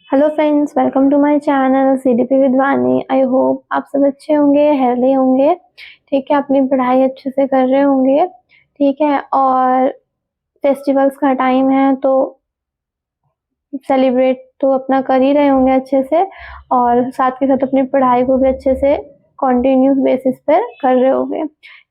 Hello friends, welcome to my channel CDP with Vani. I hope आप सब अच्छे होंगे, हेल्दी होंगे। ठीक है, अपनी पढ़ाई अच्छे से कर रहे होंगे। ठीक है, और फेस्टिवल्स का टाइम है तो सेलिब्रेट तो अपना कर ही रहे होंगे अच्छे से, और साथ के साथ अपनी पढ़ाई को भी अच्छे से कॉन्टिन्यूस बेसिस पर कर रहे होंगे।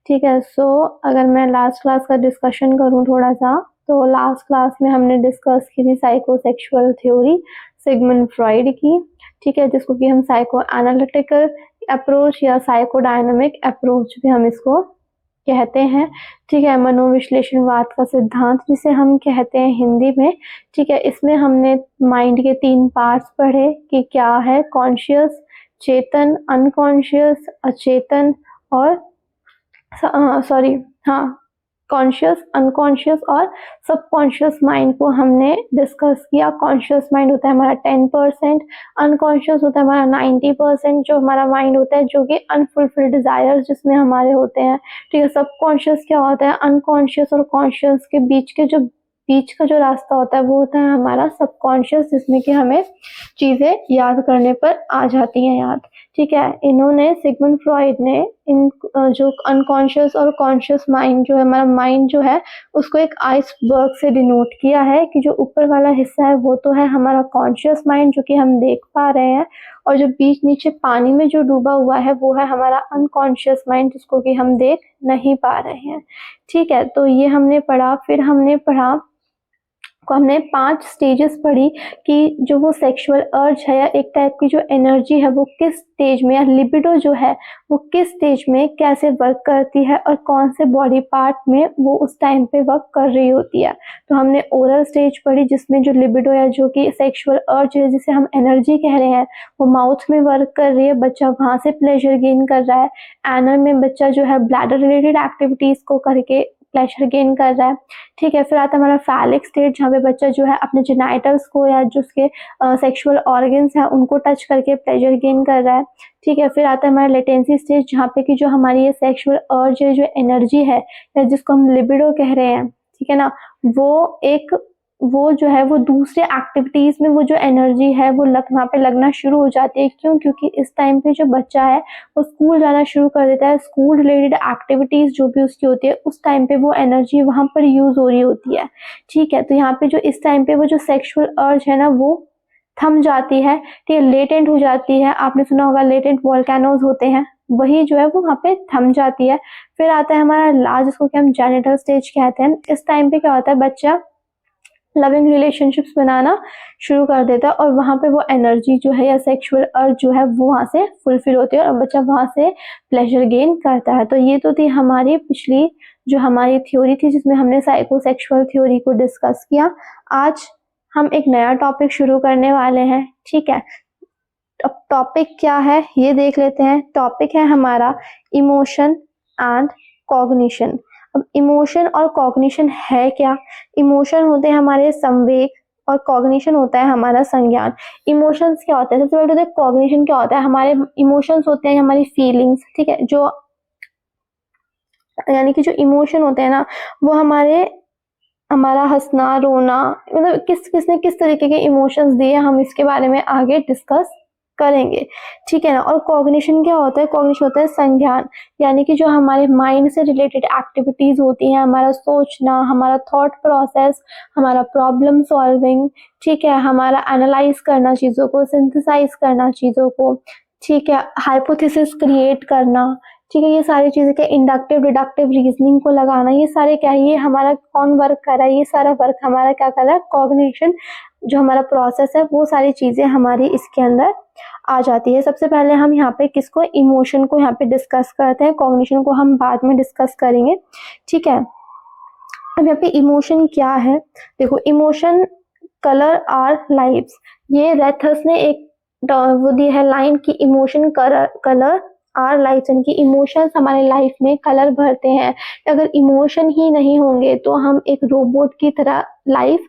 ठीक है, सो अगर मैं लास्ट क्लास का डिस्कशन करूँ थोड़ा सा, तो लास्ट क्लास में हमने डिस्कस की थी साइकोसेक्सुअल थ्योरी सिगमंड फ्रॉइड की। ठीक है, जिसको कि हम साइको एनालिटिकल अप्रोच या साइकोडायनामिक अप्रोच भी हम इसको कहते हैं। ठीक है, मनोविश्लेषणवाद का सिद्धांत जिसे हम कहते हैं हिंदी में। ठीक है, इसमें हमने माइंड के 3 पार्ट्स पढ़े कि क्या है कॉन्शियस, चेतन, अनकॉन्शियस, अचेतन, और कॉन्शियस, अनकॉन्शियस और सबकॉन्शियस माइंड को हमने डिस्कस किया। कॉन्शियस माइंड होता है हमारा 10%, अनकॉन्शियस होता है हमारा 90%, जो हमारा माइंड होता है जो कि अनफुलफिल्ड डिजायर्स जिसमें हमारे होते हैं। ठीक है, सबकॉन्शियस क्या होता है, अनकॉन्शियस और कॉन्शियस के बीच का जो रास्ता होता है वो होता है हमारा सबकॉन्शियस, जिसमें कि हमें चीजें याद करने पर आ जाती हैं याद। ठीक है, इन्होंने सिगमंड फ्रॉइड ने इन जो अनकॉन्शियस और कॉन्शियस माइंड जो है, हमारा माइंड जो है उसको एक आइसबर्ग से डिनोट किया है कि जो ऊपर वाला हिस्सा है वो तो है हमारा कॉन्शियस माइंड जो कि हम देख पा रहे हैं, और जो बीच नीचे पानी में जो डूबा हुआ है वो है हमारा अनकॉन्शियस माइंड जिसको कि हम देख नहीं पा रहे हैं। ठीक है, तो ये हमने पढ़ा। फिर हमने पढ़ा को हमने 5 स्टेजेस पढ़ी कि जो वो सेक्सुअल अर्ज है या एक टाइप की जो एनर्जी है वो किस स्टेज में, या लिबिडो जो है वो किस स्टेज में कैसे वर्क करती है और कौन से बॉडी पार्ट में वो उस टाइम पे वर्क कर रही होती है। तो हमने ओरल स्टेज पढ़ी जिसमें जो लिबिडो या जो कि सेक्सुअल अर्ज है जिसे हम एनर्जी कह रहे हैं वो माउथ में वर्क कर रही है, बच्चा वहां से प्लेजर गेन कर रहा है। एनल में बच्चा जो है ब्लैडर रिलेटेड एक्टिविटीज को करके प्लेजर गेन कर रहा है। ठीक है, फिर आता है हमारा फैलिक स्टेज जहाँ पे बच्चा जो है अपने जेनाइटल्स को या जो उसके सेक्सुअल ऑर्गन्स हैं उनको टच करके प्लेजर गेन कर रहा है। ठीक है, फिर आता है हमारा लेटेंसी स्टेज जहाँ पे कि जो हमारी ये सेक्सुअल अर्ज है, जो एनर्जी है या जिसको हम लिबिडो कह रहे हैं, ठीक है ना, वो जो है वो दूसरे एक्टिविटीज में वो जो एनर्जी है वो वहाँ पे लगना शुरू हो जाती है। क्यों? क्योंकि इस टाइम पे जो बच्चा है वो स्कूल जाना शुरू कर देता है। स्कूल रिलेटेड एक्टिविटीज जो भी उसकी होती है उस टाइम पे वो एनर्जी वहां पर यूज हो रही होती है। ठीक है, तो यहाँ पे जो इस टाइम पे वो जो सेक्सुअल अर्ज है ना वो थम जाती है। ठीक है, लेटेंट हो जाती है। आपने सुना होगा लेटेंट वोल्केनोज होते हैं, वही जो है वो वहाँ पे थम जाती है। फिर आता है हमारा लास्ट जिसको कि हम जेनिटल स्टेज कहते हैं। इस टाइम पे क्या होता है, बच्चा लविंग रिलेशनशिप्स बनाना शुरू कर देता है और वहां पे वो एनर्जी जो है या सेक्सुअल अर्ज जो है वो वहां से फुलफिल होती है और बच्चा वहां से प्लेजर गेन करता है। तो ये तो थी हमारी पिछली जो हमारी थ्योरी थी जिसमें हमने साइकोसेक्सुअल थ्योरी को डिस्कस किया। आज हम एक नया टॉपिक शुरू करने वाले हैं। ठीक है, अब टॉपिक क्या है ये देख लेते हैं। टॉपिक है हमारा इमोशन एंड कॉग्निशन। अब इमोशन और कॉग्निशन है क्या? इमोशन होते हैं हमारे संवेग और कॉग्निशन होता है हमारा संज्ञान। इमोशंस क्या होता है? सबसे पहले तो कॉग्निशन क्या होता है। हमारे इमोशंस होते हैं हमारी फीलिंग्स, ठीक है, जो यानी कि जो इमोशन होते हैं ना वो हमारा हंसना, रोना, मतलब किसने किस तरीके के इमोशंस दिए हम इसके बारे में आगे डिस्कस करेंगे। ठीक है ना। और कॉग्निशन क्या होता है? कॉग्निशन होता है संज्ञान, यानी कि जो हमारे माइंड से रिलेटेड एक्टिविटीज होती हैं, हमारा सोचना, हमारा थॉट प्रोसेस, हमारा प्रॉब्लम सॉल्विंग, ठीक है, हमारा एनालाइज करना चीजों को, सिंथेसाइज करना चीजों को, ठीक है, हाइपोथेसिस क्रिएट करना, ठीक है, ये सारी चीजें क्या, इंडक्टिव डिडक्टिव रीजनिंग को लगाना, ये सारे क्या है, ये हमारा कौन वर्क कर रहा है, ये सारा वर्क हमारा क्या कर रहा है, कॉग्निशन जो हमारा प्रोसेस है वो सारी चीजें हमारी इसके अंदर आ जाती है। सबसे पहले हम यहाँ पे किसको, इमोशन को यहाँ पे डिस्कस करते हैं, कॉग्निशन को हम बाद में डिस्कस करेंगे। ठीक है, अब यहाँ पे इमोशन क्या है, देखो इमोशन कलर आर लाइव्स, ये रेथस ने एक वो दी है लाइन की, इमोशन कलर आर लाइफ, यानी कि इमोशंस हमारे लाइफ में कलर भरते हैं। अगर इमोशन ही नहीं होंगे तो हम एक रोबोट की तरह लाइफ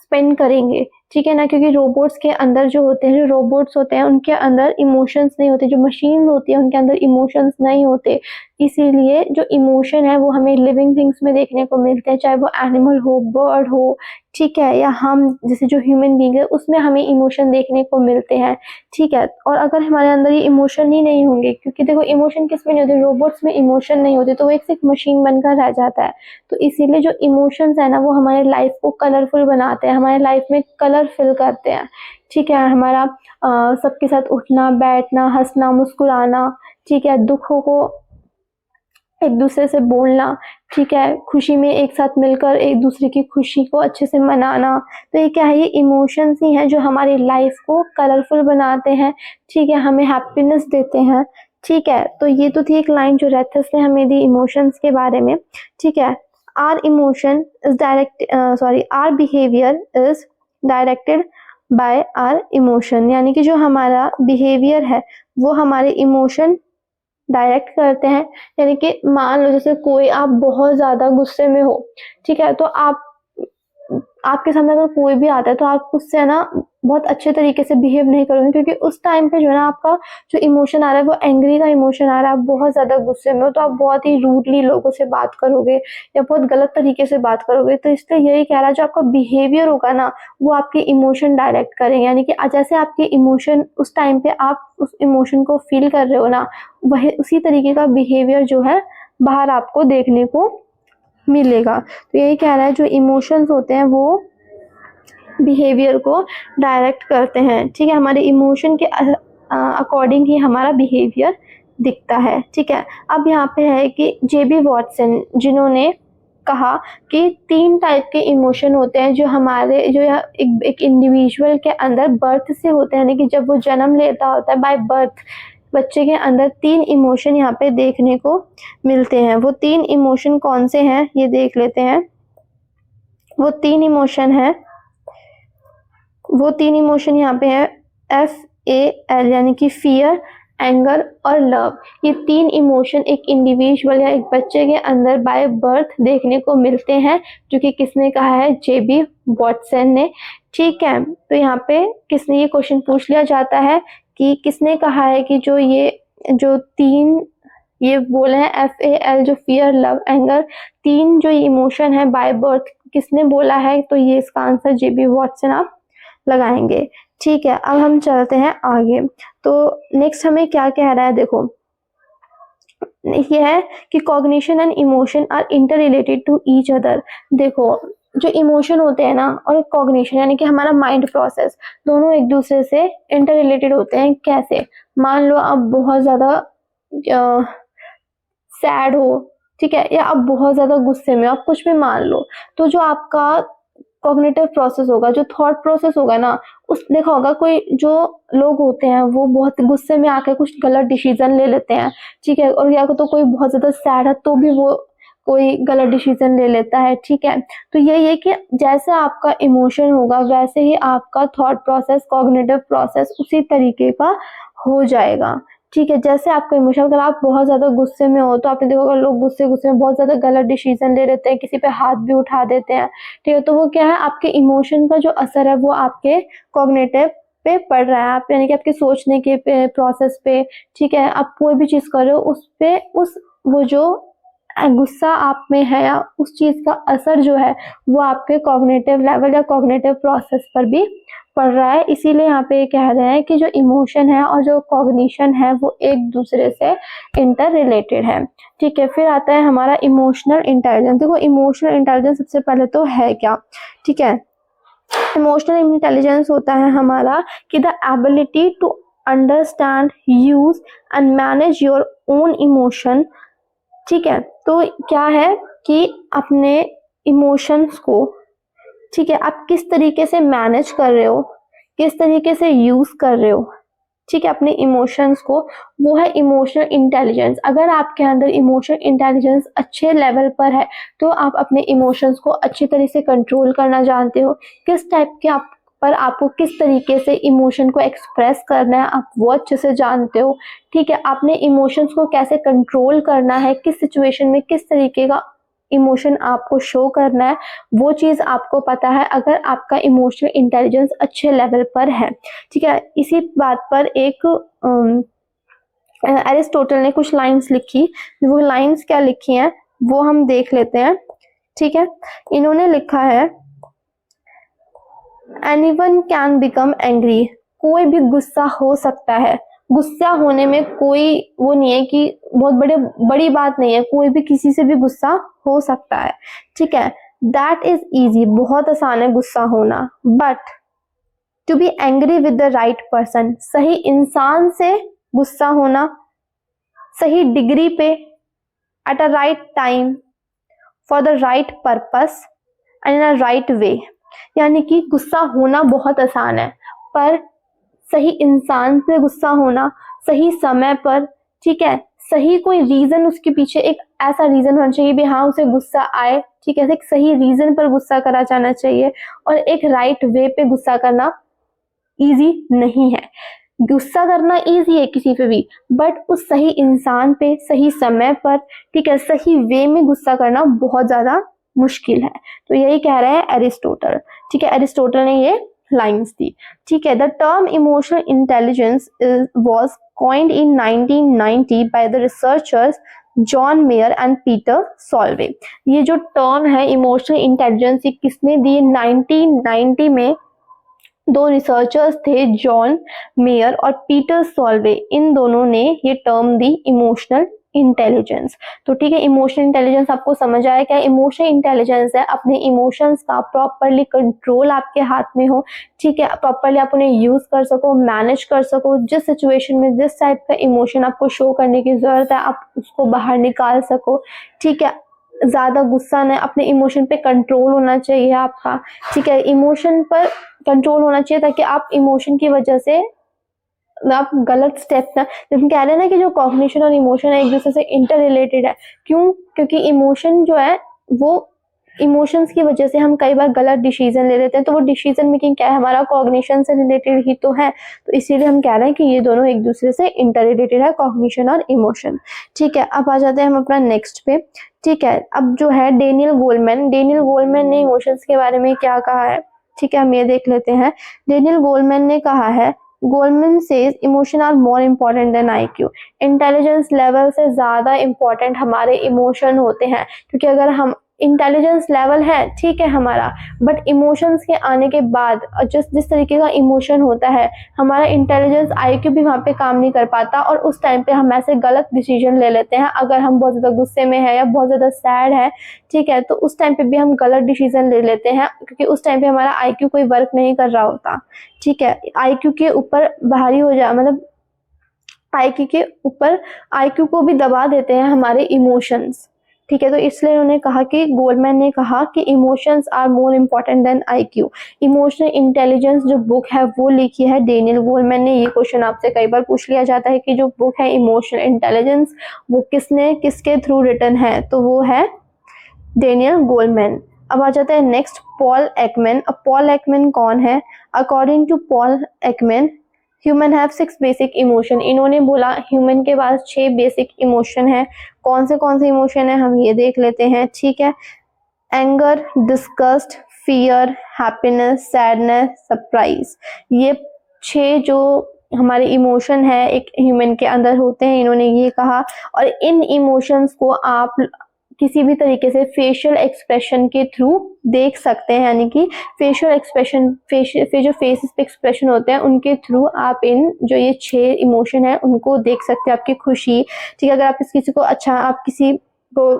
स्पेंड करेंगे। ठीक है ना, क्योंकि रोबोट्स के अंदर जो होते हैं, जो रोबोट्स होते हैं उनके अंदर इमोशंस नहीं होते, जो मशीन होती है उनके अंदर इमोशंस नहीं होते। इसीलिए जो इमोशन है वो हमें लिविंग थिंग्स में देखने को मिलते हैं, चाहे वो एनिमल हो, बर्ड हो, ठीक है, या हम जैसे जो ह्यूमन बीइंग है उसमें हमें इमोशन देखने को मिलते हैं, ठीक है। और अगर हमारे अंदर ये इमोशन ही नहीं होंगे, क्योंकि देखो इमोशन किस में नहीं होते, रोबोट्स में इमोशन नहीं होते, तो वो एक सिर्फ मशीन बनकर रह जाता है। तो इसीलिए जो इमोशंस है ना वो हमारे लाइफ को कलरफुल बनाते हैं, हमारे लाइफ में कलर फिल करते हैं, ठीक है। हमारा सबके साथ उठना बैठना, हंसना मुस्कुराना, ठीक है, दुखों को एक दूसरे से बोलना, ठीक है, खुशी में एक साथ मिलकर एक दूसरे की खुशी को अच्छे से मनाना। तो ये क्या है, ये इमोशंस ही हैं जो हमारी लाइफ को कलरफुल बनाते हैं, ठीक है, हमें हैप्पीनेस देते हैं, ठीक है। तो ये तो थी एक लाइन जो रेथस ने हमें दी इमोशंस के बारे में, ठीक है। Our emotion is our behaviour is directed by our emotion, यानी कि जो हमारा बिहेवियर है वो हमारे इमोशन डायरेक्ट करते हैं। यानी कि मान लो जैसे कोई आप बहुत ज्यादा गुस्से में हो, ठीक है, तो आपके सामने अगर कोई भी आता है तो आप उससे ना बहुत अच्छे तरीके से बिहेव नहीं करोगे, क्योंकि उस टाइम पे जो है ना आपका जो इमोशन आ रहा है वो एंग्री का इमोशन आ रहा है, आप बहुत ज्यादा गुस्से में हो, तो आप बहुत ही रूडली लोगों से बात करोगे या बहुत गलत तरीके से बात करोगे। तो इसलिए यही कह रहा है, जो आपका बिहेवियर होगा ना वो आपके इमोशन डायरेक्ट करेंगे, यानी कि जैसे आपके इमोशन उस टाइम पे आप उस इमोशन को फील कर रहे हो ना, वही उसी तरीके का बिहेवियर जो है बाहर आपको देखने को मिलेगा। तो यही कह रहा है, जो इमोशंस होते हैं वो बिहेवियर को डायरेक्ट करते हैं, ठीक है, हमारे इमोशन के अकॉर्डिंग ही हमारा बिहेवियर दिखता है, ठीक है। अब यहाँ पे है कि जेबी वॉटसन, जिन्होंने कहा कि 3 टाइप के इमोशन होते हैं जो हमारे जो एक इंडिविजुअल के अंदर बर्थ से होते हैं, यानी कि जब वो जन्म लेता होता है बाय बर्थ, बच्चे के अंदर 3 इमोशन यहाँ पे देखने को मिलते हैं। वो 3 इमोशन कौन से हैं ये देख लेते हैं। वो 3 इमोशन यहाँ पे है FAL, यानी कि फियर, एंगर और लव। ये 3 इमोशन एक इंडिविजुअल या एक बच्चे के अंदर बाय बर्थ देखने को मिलते हैं, जो कि किसने कहा है, जेबी वॉटसन ने, ठीक है। तो यहाँ पे किसने ये क्वेश्चन पूछ लिया जाता है कि किसने कहा है कि जो 3 ये बोले हैं FAL, जो फियर, लव, एंगर, 3 जो इमोशन है बाय बर्थ, किसने बोला है, तो ये इसका आंसर जेबी वॉटसन आप लगाएंगे, ठीक है। अब हम चलते हैं आगे। तो नेक्स्ट हमें क्या कह रहा है, देखो ये है कि cognition and emotion are interrelated to each other. देखो जो इमोशन होते हैं ना और कॉग्निशन यानी कि हमारा माइंड प्रोसेस, दोनों एक दूसरे से इंटर रिलेटेड होते हैं। कैसे, मान लो आप बहुत ज्यादा सैड हो, ठीक है, या आप बहुत ज्यादा गुस्से में, आप कुछ भी मान लो, तो जो आपका कॉग्निटिव प्रोसेस होगा, जो थॉट प्रोसेस होगा ना, उस देखा होगा कोई जो लोग होते हैं वो बहुत गुस्से में आकर कुछ गलत डिसीजन ले लेते हैं, ठीक है, और या तो कोई बहुत ज्यादा सैड है तो भी वो कोई गलत डिसीजन ले लेता है, ठीक है। तो यही है कि जैसे आपका इमोशन होगा वैसे ही आपका थॉट प्रोसेस, कॉग्निटिव प्रोसेस उसी तरीके का हो जाएगा, ठीक है। जैसे आपका इमोशन, अगर आप बहुत ज्यादा गुस्से में हो तो आपने देखा होगा लोग गुस्से में बहुत ज्यादा गलत डिसीजन ले लेते हैं, किसी पे हाथ भी उठा देते हैं, ठीक है। तो वो क्या है, आपके इमोशन का जो असर है वो आपके कॉग्निटिव पे पड़ रहा है, आप यानी कि आपके सोचने के प्रोसेस पे, ठीक है, आप कोई भी चीज कर रहे हो उस पे वो जो गुस्सा आप में है या उस चीज का असर जो है वो आपके कॉग्निटिव लेवल या कॉग्निटिव प्रोसेस पर भी पड़ रहा है। इसीलिए यहाँ पे कह रहे हैं कि जो इमोशन है और जो कॉग्निशन है वो एक दूसरे से इंटर रिलेटेड है, ठीक है। फिर आता है हमारा इमोशनल इंटेलिजेंस। देखो इमोशनल इंटेलिजेंस सबसे पहले तो है क्या, ठीक है। इमोशनल इंटेलिजेंस होता है हमारा कि the ability to understand, use and manage your own emotion, ठीक है। तो क्या है कि अपने इमोशंस को, ठीक है, आप किस तरीके से मैनेज कर रहे हो, किस तरीके से यूज कर रहे हो, ठीक है, अपने इमोशंस को, वो है इमोशनल इंटेलिजेंस। अगर आपके अंदर इमोशनल इंटेलिजेंस अच्छे लेवल पर है तो आप अपने इमोशंस को अच्छी तरह से कंट्रोल करना जानते हो, किस टाइप के पर आपको किस तरीके से इमोशन को एक्सप्रेस करना है आप वो अच्छे से जानते हो, ठीक है। आपने इमोशंस को कैसे कंट्रोल करना है, किस सिचुएशन में किस तरीके का इमोशन आपको शो करना है, वो चीज़ आपको पता है अगर आपका इमोशनल इंटेलिजेंस अच्छे लेवल पर है। ठीक है, इसी बात पर एक एरिस्टोटल ने कुछ लाइंस लिखी, वो लाइंस क्या लिखी हैं वो हम देख लेते हैं। ठीक है, इन्होंने लिखा है एनीवन कैन बिकम एंग्री, कोई भी गुस्सा हो सकता है। गुस्सा होने में कोई वो नहीं है कि बहुत बड़ी बात नहीं है, कोई भी किसी से भी गुस्सा हो सकता है। ठीक है, दैट इज इजी, बहुत आसान है गुस्सा होना। But to be angry with the right person, सही इंसान से गुस्सा होना, सही डिग्री पे, at a right time, for the right purpose and in a right way, यानी कि गुस्सा होना बहुत आसान है, पर सही इंसान से गुस्सा होना सही समय पर, ठीक है, सही कोई रीजन उसके पीछे, एक ऐसा रीजन होना चाहिए भी हाँ उसे गुस्सा आए, ठीक है, एक सही रीजन पर गुस्सा करा जाना चाहिए, और एक राइट वे पे गुस्सा करना इजी नहीं है। गुस्सा करना इजी है किसी पे भी, बट उस सही इंसान पे सही समय पर, ठीक है, सही वे में गुस्सा करना बहुत ज्यादा मुश्किल है। तो यही कह रहे हैं एरिस्टोटल। ठीक है, एरिस्टोटल ने ये लाइंस दी। ठीक है, the term emotional intelligence was coined in 1990 by the researchers John mayor and Peter Solvay. ये जो टर्म है इमोशनल इंटेलिजेंस, ये किसने दी? 1990 में दो रिसर्चर्स थे, जॉन मेयर और पीटर सॉल्वे, इन दोनों ने ये टर्म दी इमोशनल इंटेलिजेंस। तो ठीक है, इमोशनल इंटेलिजेंस आपको समझ आया क्या इमोशनल इंटेलिजेंस है? अपने इमोशंस का प्रॉपरली कंट्रोल आपके हाथ में हो, ठीक है, प्रॉपरली आप उन्हें यूज कर सको, मैनेज कर सको, जिस सिचुएशन में जिस टाइप का इमोशन आपको शो करने की जरूरत है आप उसको बाहर निकाल सको। ठीक है, ज्यादा गुस्सा नहीं, अपने इमोशन पे कंट्रोल होना चाहिए आपका। ठीक है, इमोशन पर कंट्रोल होना चाहिए ताकि आप इमोशन की वजह से आप गलत स्टेप ना, हम कह रहे हैं ना कि जो कॉग्निशन और इमोशन है एक दूसरे से इंटर रिलेटेड है। क्यों? क्योंकि इमोशन जो है वो इमोशंस की वजह से हम कई बार गलत डिसीजन ले लेते हैं, तो वो डिसीजन मेकिंग क्या है, हमारा कॉग्निशन से रिलेटेड ही तो है। तो इसीलिए हम कह रहे हैं कि ये दोनों एक दूसरे से इंटर रिलेटेड है, कॉग्निशन और इमोशन। ठीक है, अब आ जाते हैं हम अपना नेक्स्ट पे। ठीक है, अब जो है डेनियल गोलमैन ने इमोशंस के बारे में क्या कहा है, ठीक है, हम ये देख लेते हैं। डेनियल गोलमैन ने कहा है, Goleman says emotion are more important than IQ। Intelligence level से ज्यादा इम्पोर्टेंट हमारे इमोशन होते हैं, क्योंकि अगर हम इंटेलिजेंस लेवल है ठीक है हमारा, बट इमोशंस के आने के बाद जिस तरीके का इमोशन होता है, हमारा इंटेलिजेंस IQ भी वहाँ पे काम नहीं कर पाता, और उस टाइम पे हम ऐसे गलत डिसीजन ले लेते हैं। अगर हम बहुत ज्यादा गुस्से में है या बहुत ज्यादा सैड है, ठीक है, तो उस टाइम पे भी हम गलत डिसीजन ले लेते हैं, क्योंकि उस टाइम पे हमारा IQ कोई वर्क नहीं कर रहा होता। ठीक है, IQ के ऊपर भारी हो जाए, मतलब IQ के ऊपर IQ को भी दबा देते हैं हमारे इमोशंस। ठीक है, तो इसलिए उन्होंने कहा कि गोलमैन ने कहा कि emotions are more important than IQ। Emotional intelligence जो बुक है वो लिखी है डेनियल गोलमैन ने। ये क्वेश्चन आपसे कई बार पूछ लिया जाता है कि जो बुक है इमोशनल इंटेलिजेंस वो किसके थ्रू रिटन है, तो वो है डेनियल गोलमैन। अब आ जाता है नेक्स्ट, पॉल एकमैन। अब पॉल एकमैन कौन है? According to Paul Ekman, human have 6 basic emotion. इन्होंने बोला ह्यूमन के पास 6 बेसिक इमोशन है। कौन से इमोशन है हम ये देख लेते हैं। ठीक है, anger, disgust, fear, happiness, sadness, surprise, ये 6 जो हमारे इमोशन है एक ह्यूमन के अंदर होते हैं, इन्होंने ये कहा। और इन इमोशंस को आप किसी भी तरीके से फेशियल एक्सप्रेशन के थ्रू देख सकते हैं, यानी कि फेशियल एक्सप्रेशन, जो फेसेस पे एक्सप्रेशन होते हैं उनके थ्रू आप इन जो ये 6 इमोशन है उनको देख सकते हैं। आपकी खुशी, ठीक है, अगर आप किसी को आप किसी को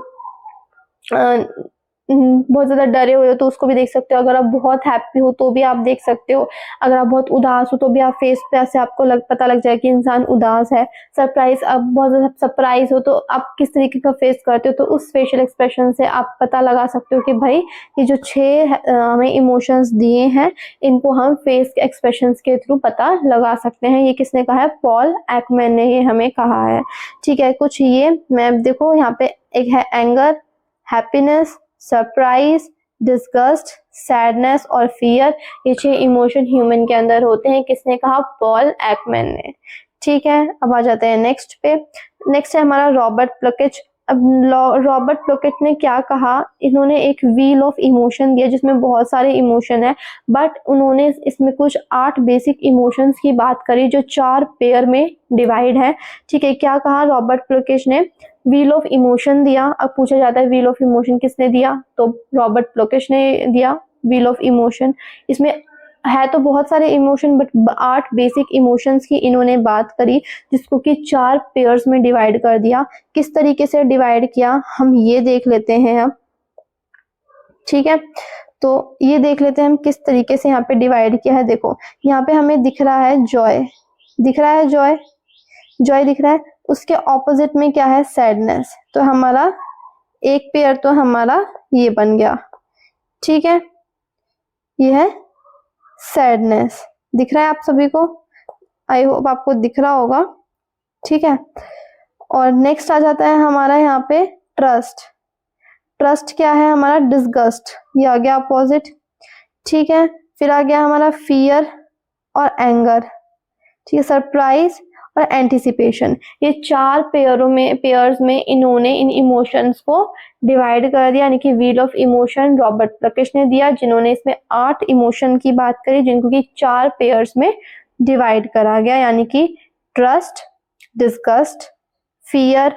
बहुत ज्यादा डरे हुए हो तो उसको भी देख सकते हो। अगर आप बहुत हैप्पी हो तो भी आप देख सकते हो। अगर आप बहुत उदास हो तो भी आप फेस पे ऐसे आपको पता लग जाए कि इंसान उदास है। सरप्राइज, आप बहुत ज्यादा सरप्राइज हो तो आप किस तरीके का फेस करते हो, तो उस फेशियल एक्सप्रेशन से आप पता लगा सकते हो कि भाई ये जो 6 हमें इमोशंस दिए हैं इनको हम फेस एक्सप्रेशन के थ्रू पता लगा सकते हैं। ये किसने कहा है? पॉल एकमैन ने ये हमें कहा है। ठीक है, कुछ ये मैं देखो यहाँ पे एक है anger, happiness, surprise, disgust, sadness और फियर। ये 6 इमोशन ह्यूमन के अंदर होते हैं। किसने कहा? पॉल एकमैन ने। ठीक है, अब आ जाते हैं नेक्स्ट पे। नेक्स्ट है हमारा रॉबर्ट प्लकिच। अब रॉबर्ट प्लॉकेट ने क्या कहा, इन्होंने एक व्हील ऑफ इमोशन दिया जिसमें बहुत सारे इमोशन है, बट उन्होंने इसमें कुछ 8 बेसिक इमोशंस की बात करी जो 4 पेयर में डिवाइड है। ठीक है, क्या कहा रॉबर्ट प्लॉकेट ने, व्हील ऑफ इमोशन दिया। अब पूछा जाता है व्हील ऑफ इमोशन किसने दिया, तो रॉबर्ट प्लॉकेट ने दिया व्हील ऑफ इमोशन। इसमें है तो बहुत सारे इमोशन, बट 8 बेसिक इमोशंस की इन्होंने बात करी जिसको कि 4 पेयर्स में डिवाइड कर दिया। किस तरीके से डिवाइड किया हम ये देख लेते हैं अब। ठीक है, तो ये देख लेते हैं हम किस तरीके से यहाँ पे डिवाइड किया है। देखो यहाँ पे हमें दिख रहा है जॉय, दिख रहा है जॉय, जॉय दिख रहा है, उसके ऑपोजिट में क्या है, सैडनेस। तो हमारा एक पेयर तो हमारा ये बन गया। ठीक है, ये है सैडनेस, दिख रहा है आप सभी को, आई होप आपको दिख रहा होगा। ठीक है, और नेक्स्ट आ जाता है हमारा यहाँ पे ट्रस्ट। ट्रस्ट क्या है हमारा, डिसगस्ट, ये आ गया अपोजिट। ठीक है, फिर आ गया हमारा फियर और एंगर। ठीक है, सरप्राइज और एंटिसिपेशन। ये 4 पेयर्स में इन्होंने इन इमोशंस को डिवाइड कर दिया, यानी कि व्हील ऑफ इमोशन रॉबर्ट प्लॉकेट ने दिया, जिन्होंने इसमें 8 इमोशन की बात करी जिनको कि 4 पेयर्स में डिवाइड करा गया, यानी कि trust, disgust, fear,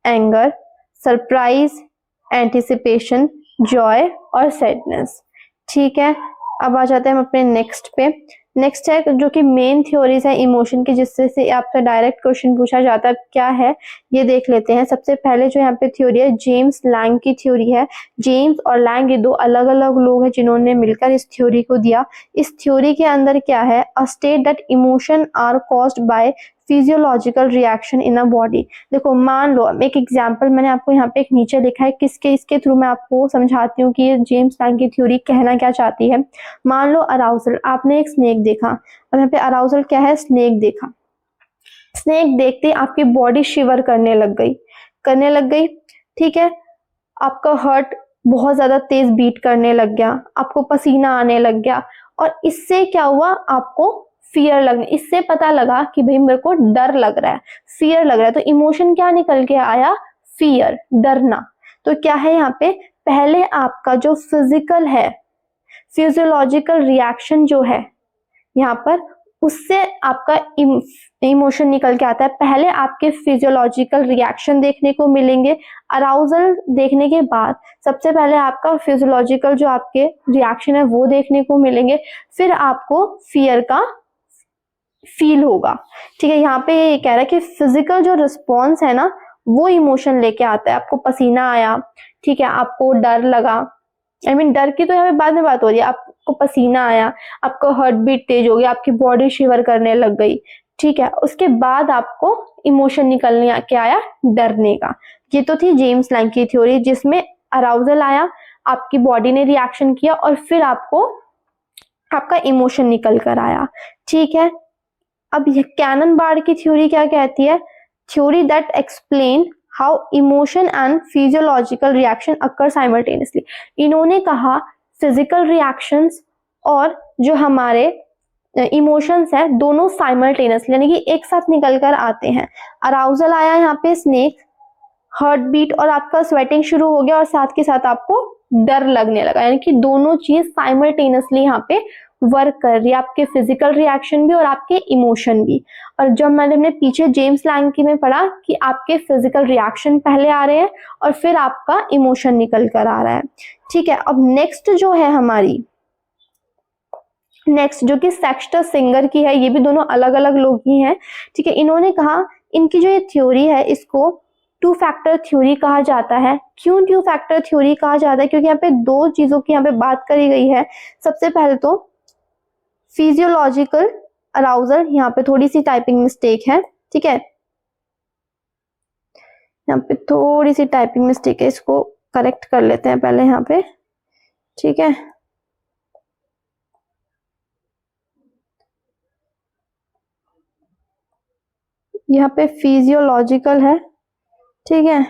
anger, surprise, anticipation, Joy और सैडनेस। ठीक है, अब आ जाते हैं हम अपने नेक्स्ट पे। नेक्स्ट है जो कि मेन थ्योरीज है इमोशन की, जिससे से आपसे डायरेक्ट क्वेश्चन पूछा जाता है, क्या है ये देख लेते हैं। सबसे पहले जो यहाँ पे थ्योरी है जेम्स लैंग की थ्योरी है। जेम्स और लैंग ये 2 अलग अलग लोग हैं जिन्होंने मिलकर इस थ्योरी को दिया। इस थ्योरी के अंदर क्या है, a state that emotion are caused by physiological reaction in a body. देखो मान लो एक एग्जांपल मैंने आपको यहाँ पे एक नीचे लिखा है, किसके इसके थ्रू मैं आपको समझाती हूँ कि ये जेम्स लैंग की थ्योरी कहना क्या चाहती है। मान लो अराउजल, आपने एक स्नेक देखा, और यहाँ पे अराउजल क्या है, स्नेक देखा। स्नेक देखते ही आपकी बॉडी शिवर करने लग गई, करने लग गई। ठीक है, आपका हार्ट बहुत ज्यादा तेज बीट करने लग गया, आपको पसीना आने लग गया, और इससे क्या हुआ, आपको फियर लगने, इससे पता लगा कि भाई मेरे को डर लग रहा है, फियर लग रहा है। तो इमोशन क्या निकल के आया, फियर, डरना। तो क्या है यहाँ पे, पहले आपका जो फिजिकल है, फिजियोलॉजिकल रिएक्शन जो है यहाँ पर, उससे आपका इमोशन निकल के आता है। पहले आपके फिजियोलॉजिकल रिएक्शन देखने को मिलेंगे, अराउजल देखने के बाद सबसे पहले आपका फिजियोलॉजिकल जो आपके रिएक्शन है वो देखने को मिलेंगे, फिर आपको फियर का फील होगा। ठीक है, यहाँ पे ये कह रहा है कि फिजिकल जो रिस्पॉन्स है ना वो इमोशन लेके आता है। आपको पसीना आया, ठीक है, आपको डर लगा, डर की तो यहाँ पे बाद में बात हो रही है, आपको पसीना आया, आपका हार्ट बीट तेज हो गया, आपकी बॉडी शिवर करने लग गई। ठीक है, उसके बाद आपको इमोशन निकलने के आया डरने का। ये तो थी जेम्स लैंग की थ्योरी जिसमें अराउजल आया, आपकी बॉडी ने रिएक्शन किया और फिर आपको आपका इमोशन निकल कर आया। ठीक है, अब कैनन बार्ड की थ्योरी क्या कहती है, theory that explain how emotion and physiological reaction occur simultaneously. इन्होंने कहा फिजिकल रिएक्शंस और जो हमारे इमोशंस है दोनों साइमल्टेनियसली यानी कि एक साथ निकल कर आते हैं। अराउजल आया यहाँ पे, स्नेक, हार्ट बीट और आपका स्वेटिंग शुरू हो गया और साथ के साथ आपको डर लगने लगा, यानी कि दोनों चीज साइमल्टेनियसली यहाँ पे वर्क कर रही है, आपके फिजिकल रिएक्शन भी और आपके इमोशन भी। और जब मैंने पीछे जेम्स लैंग की में पढ़ा कि आपके फिजिकल रिएक्शन पहले आ रहे हैं और फिर आपका इमोशन निकल कर आ रहा है। ठीक है, अब नेक्स्ट जो है हमारी, नेक्स्ट जो कि सेक्स्टर सिंगर की है, ये भी दोनों अलग अलग लोग ही हैं। ठीक है, इन्होंने कहा इनकी जो ये थ्योरी है इसको 2 फैक्टर थ्योरी कहा जाता है। क्यों 2 फैक्टर थ्योरी कहा जाता है, क्योंकि यहाँ पे 2 चीजों की यहाँ पे बात करी गई है। सबसे पहले तो फिजियोलॉजिकल अराउजल, यहाँ पे थोड़ी सी टाइपिंग मिस्टेक है। ठीक है, यहाँ पे थोड़ी सी टाइपिंग मिस्टेक है, इसको करेक्ट कर लेते हैं पहले यहाँ पे। ठीक है, यहाँ पे फिजियोलॉजिकल है। ठीक है,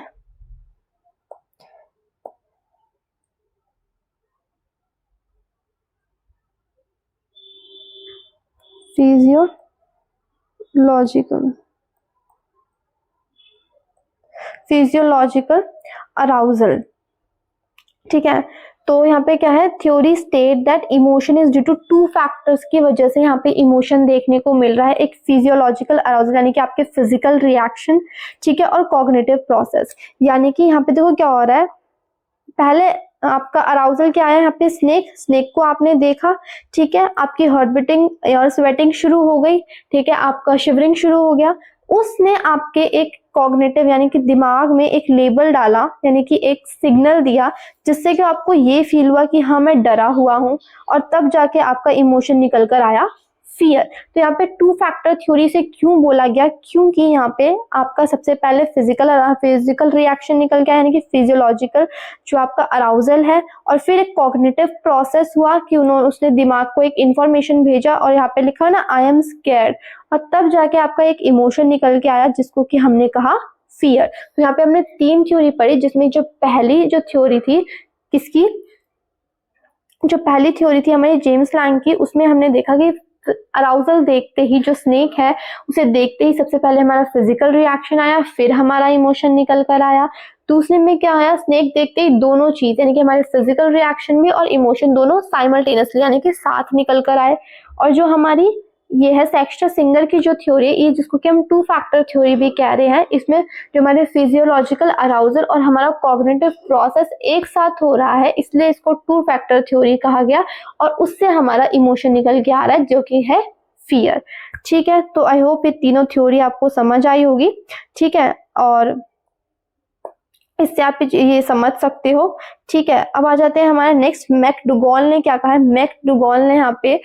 फिजियोलॉजिकल, फिजियोलॉजिकल अराउजल। ठीक है, तो यहाँ पे क्या है, theory state that emotion is due to 2 factors की वजह से यहाँ पे इमोशन देखने को मिल रहा है। एक फिजियोलॉजिकल अराउजल यानी कि आपके फिजिकल रिएक्शन, ठीक है, और कॉग्निटिव प्रोसेस। यानी कि यहाँ पे देखो क्या हो रहा है, पहले आपका अराउजल क्या है, यहाँ पे स्नेक को आपने देखा, ठीक है, आपकी हार्ट बीटिंग और स्वेटिंग शुरू हो गई, ठीक है, आपका शिवरिंग शुरू हो गया। उसने आपके एक कॉग्निटिव यानी कि दिमाग में एक लेबल डाला, यानी कि एक सिग्नल दिया, जिससे कि आपको ये फील हुआ कि हाँ मैं डरा हुआ हूँ, और तब जाके आपका इमोशन निकल कर आया फियर। तो यहाँ पे 2 फैक्टर थ्योरी से क्यों बोला गया, क्योंकि यहाँ पे आपका सबसे पहले फिजिकल रिएक्शन निकल के आया, यानी कि फिजियोलॉजिकल जो आपका अराउजल है, और फिर एक कॉग्निटिव प्रोसेस हुआ कि उसने दिमाग को एक इंफॉर्मेशन भेजा, और यहाँ पे लिखा ना आई एम स्कैर्ड, और तब जाके आपका एक इमोशन निकल के आया जिसको कि हमने कहा फियर। तो यहाँ पे हमने 3 थ्योरी पढ़ी, जिसमें जो पहली जो थ्योरी थी किसकी, जो पहली थ्योरी थी हमारी जेम्स लैंग की, उसमें हमने देखा कि अराउजल देखते ही, जो स्नेक है उसे देखते ही सबसे पहले हमारा फिजिकल रिएक्शन आया, फिर हमारा इमोशन निकल कर आया। दूसरे में क्या आया, स्नेक देखते ही दोनों चीज यानी कि हमारे फिजिकल रिएक्शन भी और इमोशन दोनों साइमल्टेनियसली यानी कि साथ निकल कर आए। और जो हमारी ये है सेक्स्टर सिंगर की जो थ्योरी, ये जिसको कि हम 2 फैक्टर थ्योरी भी कह रहे हैं, इसमें जो हमारे फिजियोलॉजिकल अराउजल और हमारा कॉग्निटिव प्रोसेस एक साथ हो रहा है, इसलिए इसको 2 फैक्टर थ्योरी कहा गया, और उससे हमारा इमोशन निकल के आ रहा है जो कि है फियर। ठीक है, तो आई होप ये तीनों थ्योरी आपको समझ आई होगी। ठीक है, और इससे आप ये समझ सकते हो। ठीक है, अब आ जाते हैं हमारे नेक्स्ट, मैकडुगॉल ने क्या कहा है। मैकडुगॉल ने यहाँ पे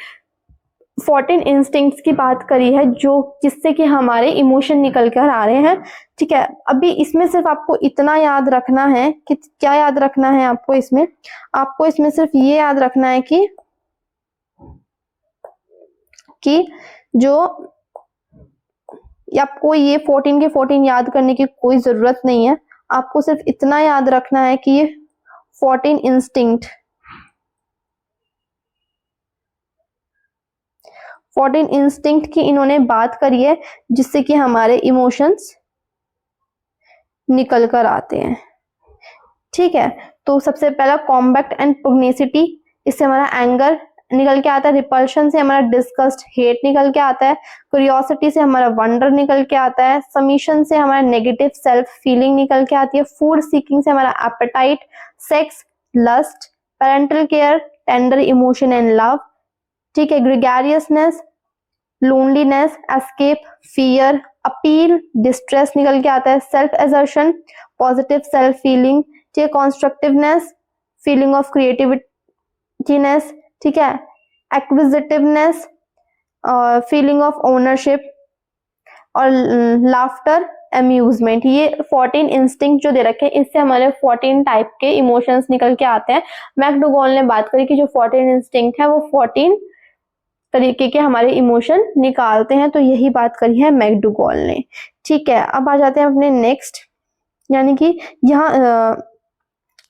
14 इंस्टिंक्ट्स की बात करी है, जो जिससे कि हमारे इमोशन निकल कर आ रहे हैं। ठीक है, अभी इसमें सिर्फ आपको इतना याद रखना है कि क्या याद रखना है आपको इसमें सिर्फ ये याद रखना है कि जो आपको ये 14 के 14 याद करने की कोई जरूरत नहीं है। आपको सिर्फ इतना याद रखना है कि ये 14 इंस्टिंक्ट की इन्होंने बात करी है, जिससे कि हमारे इमोशंस निकल कर आते हैं। ठीक है, तो सबसे पहला कॉम्बैक्ट एंड पुग्नेसिटी, इससे हमारा एंगर निकल के आता है। रिपल्शन से हमारा डिस्गस्ट हेट निकल के आता है। क्यूरियोसिटी से हमारा वंडर निकल के आता है। सबमिशन से हमारा नेगेटिव सेल्फ फीलिंग निकल के आती है। फूड सीकिंग से हमारा appetite. Sex, lust, parental care, tender emotion and love. ठीक है, gregariousness, loneliness, escape, fear, appeal, distress निकल के आता है। Self assertion, positive self feeling, ठीक है, कॉन्स्ट्रक्टिवनेस, फीलिंग ऑफ क्रिएटिविटीनेस, ठीक है, एक्विजिटिवनेस, फीलिंग ऑफ ओनरशिप, और लाफ्टर, अम्यूजमेंट। ये 14 इंस्टिंक्ट जो दे रखे हैं, इससे हमारे 14 टाइप के इमोशंस निकल के आते हैं। मैकडुगॉल ने बात करी कि जो 14 इंस्टिंक्ट है वो 14 तरीके के हमारे इमोशन निकालते हैं, तो यही बात करी है मैकडुगॉल ने। ठीक है, अब आ जाते हैं अपने नेक्स्ट, यानी कि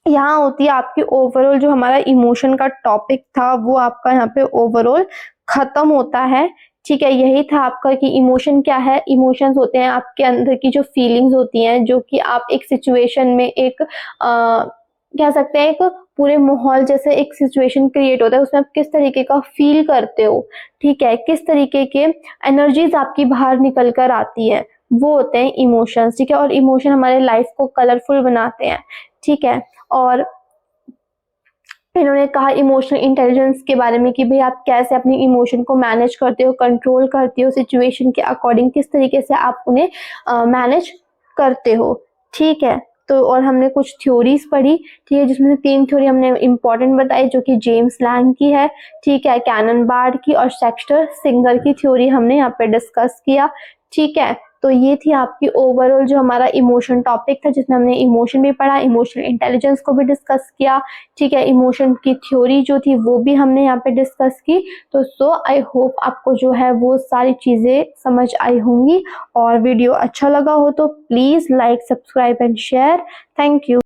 यहाँ होती है आपकी ओवरऑल जो हमारा इमोशन का टॉपिक था वो आपका यहाँ पे ओवरऑल खत्म होता है। ठीक है, यही था आपका कि इमोशन क्या है। इमोशंस होते हैं आपके अंदर की जो फीलिंग्स होती हैं, जो कि आप एक सिचुएशन में एक कह सकते हैं एक पूरे माहौल जैसे एक सिचुएशन क्रिएट होता है, उसमें आप किस तरीके का फील करते हो। ठीक है, किस तरीके के एनर्जीज आपकी बाहर निकल कर आती है, वो होते हैं इमोशंस। ठीक है, और इमोशन हमारे लाइफ को कलरफुल बनाते हैं। ठीक है, और इन्होंने कहा इमोशनल इंटेलिजेंस के बारे में कि भाई आप कैसे अपनी इमोशन को मैनेज करते हो, कंट्रोल करते हो, सिचुएशन के अकॉर्डिंग किस तरीके से आप उन्हें मैनेज करते हो। ठीक है, तो और हमने कुछ थ्योरीज पढ़ी। ठीक है, जिसमें से 3 थ्योरी हमने इंपॉर्टेंट बताई, जो कि जेम्स लैंग की है, ठीक है, कैनन बार्ड की और सेक्स्टर सिंगर की थ्योरी हमने यहाँ पे डिस्कस किया। ठीक है, तो ये थी आपकी ओवरऑल जो हमारा इमोशन टॉपिक था, जिसमें हमने इमोशन भी पढ़ा, इमोशनल इंटेलिजेंस को भी डिस्कस किया। ठीक है, इमोशन की थ्योरी जो थी वो भी हमने यहाँ पे डिस्कस की। तो आई होप आपको जो है वो सारी चीजें समझ आई होंगी, और वीडियो अच्छा लगा हो तो please like, subscribe and share. Thank you.